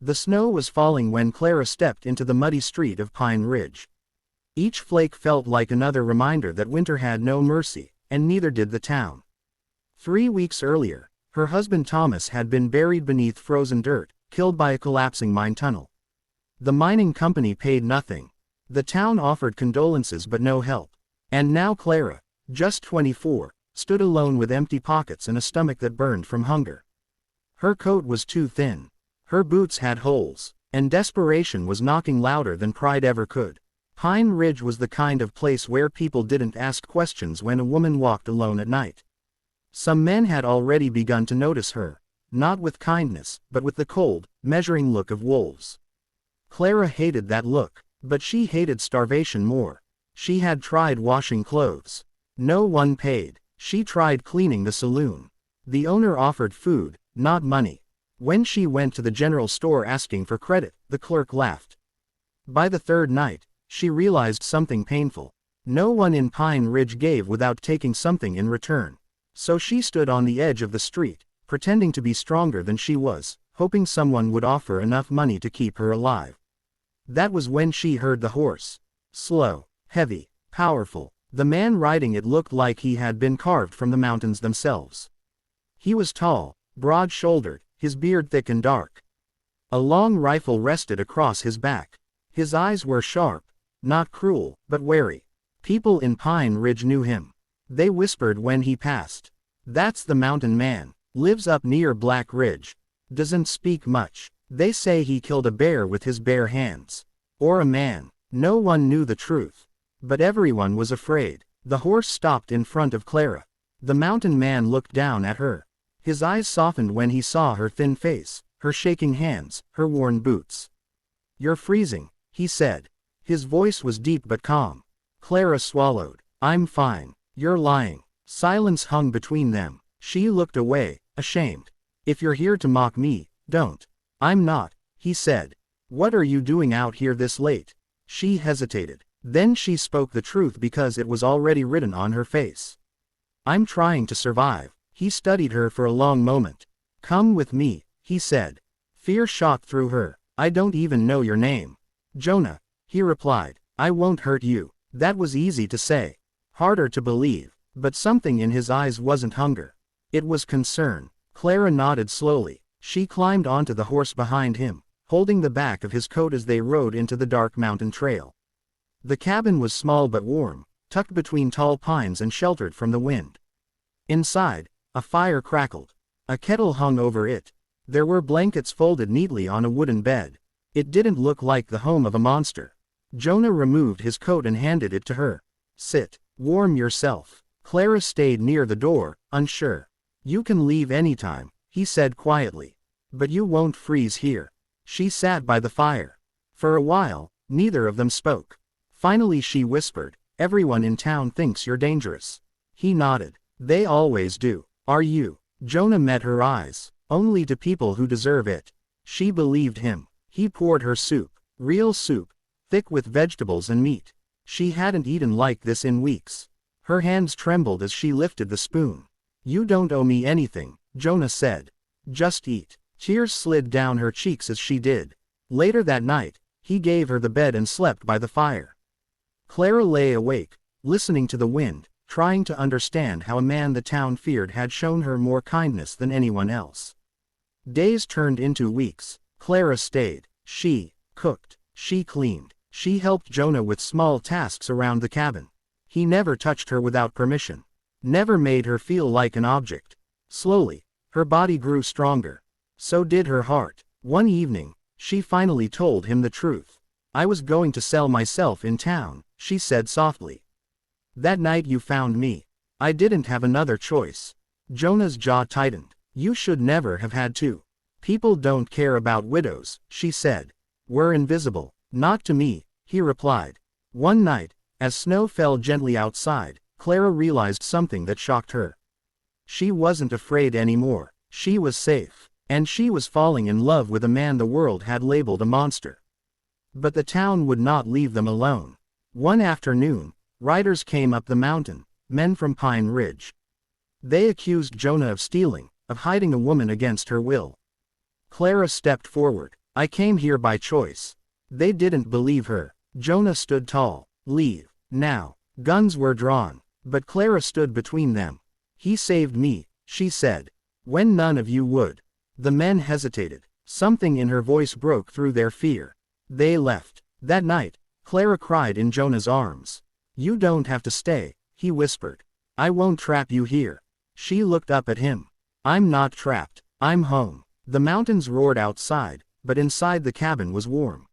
The snow was falling when Clara stepped into the muddy street of Pine Ridge. Each flake felt like another reminder that winter had no mercy, and neither did the town. 3 weeks earlier, her husband Thomas had been buried beneath frozen dirt, killed by a collapsing mine tunnel. The mining company paid nothing. The town offered condolences but no help. And now Clara, just 24, stood alone with empty pockets and a stomach that burned from hunger. Her coat was too thin. Her boots had holes, and desperation was knocking louder than pride ever could. Pine Ridge was the kind of place where people didn't ask questions when a woman walked alone at night. Some men had already begun to notice her, not with kindness, but with the cold, measuring look of wolves. Clara hated that look, but she hated starvation more. She had tried washing clothes. No one paid. She tried cleaning the saloon. The owner offered food, not money. When she went to the general store asking for credit, the clerk laughed. By the third night, she realized something painful. No one in Pine Ridge gave without taking something in return. So she stood on the edge of the street, pretending to be stronger than she was, hoping someone would offer enough money to keep her alive. That was when she heard the horse. Slow, heavy, powerful. The man riding it looked like he had been carved from the mountains themselves. He was tall, broad-shouldered, his beard thick and dark. A long rifle rested across his back. His eyes were sharp, not cruel, but wary. People in Pine Ridge knew him. They whispered when he passed. "That's the mountain man. Lives up near Black Ridge. Doesn't speak much. They say he killed a bear with his bare hands. Or a man." No one knew the truth. But everyone was afraid. The horse stopped in front of Clara. The mountain man looked down at her. His eyes softened when he saw her thin face, her shaking hands, her worn boots. "You're freezing," he said. His voice was deep but calm. Clara swallowed. "I'm fine." "You're lying." Silence hung between them. She looked away, ashamed. "If you're here to mock me, don't." "I'm not," he said. "What are you doing out here this late?" She hesitated. Then she spoke the truth because it was already written on her face. "I'm trying to survive." He studied her for a long moment. "Come with me," he said. Fear shot through her. "I don't even know your name." "Jonah," he replied. "I won't hurt you." That was easy to say. Harder to believe. But something in his eyes wasn't hunger. It was concern. Clara nodded slowly. She climbed onto the horse behind him, holding the back of his coat as they rode into the dark mountain trail. The cabin was small but warm, tucked between tall pines and sheltered from the wind. Inside, a fire crackled. A kettle hung over it. There were blankets folded neatly on a wooden bed. It didn't look like the home of a monster. Jonah removed his coat and handed it to her. "Sit. Warm yourself." Clara stayed near the door, unsure. "You can leave anytime," he said quietly. "But you won't freeze here." She sat by the fire. For a while, neither of them spoke. Finally she whispered, "Everyone in town thinks you're dangerous." He nodded. "They always do." "Are you?" Jonah met her eyes. "Only to people who deserve it." She believed him. He poured her soup. Real soup. Thick with vegetables and meat. She hadn't eaten like this in weeks. Her hands trembled as she lifted the spoon. "You don't owe me anything," Jonah said. "Just eat." Tears slid down her cheeks as she did. Later that night, he gave her the bed and slept by the fire. Clara lay awake, listening to the wind, trying to understand how a man the town feared had shown her more kindness than anyone else. Days turned into weeks. Clara stayed. She cooked. She cleaned. She helped Jonah with small tasks around the cabin. He never touched her without permission. Never made her feel like an object. Slowly, her body grew stronger. So did her heart. One evening, she finally told him the truth. "I was going to sell myself in town," she said softly. "That night you found me. I didn't have another choice." Jonah's jaw tightened. "You should never have had to." "People don't care about widows," she said. "We're invisible." "Not to me," he replied. One night, as snow fell gently outside, Clara realized something that shocked her. She wasn't afraid anymore. She was safe. And she was falling in love with a man the world had labeled a monster. But the town would not leave them alone. One afternoon, riders came up the mountain, men from Pine Ridge. They accused Jonah of stealing, of hiding a woman against her will. Clara stepped forward. I came here by choice. They didn't believe her. Jonah stood tall. Leave. Now. Guns were drawn. But Clara stood between them. He saved me, she said. When none of you would. The men hesitated. Something in her voice broke through their fear. They left. That night, Clara cried in Jonah's arms. You don't have to stay, he whispered. I won't trap you here. She looked up at him. I'm not trapped. I'm home. The mountains roared outside, but inside the cabin was warm.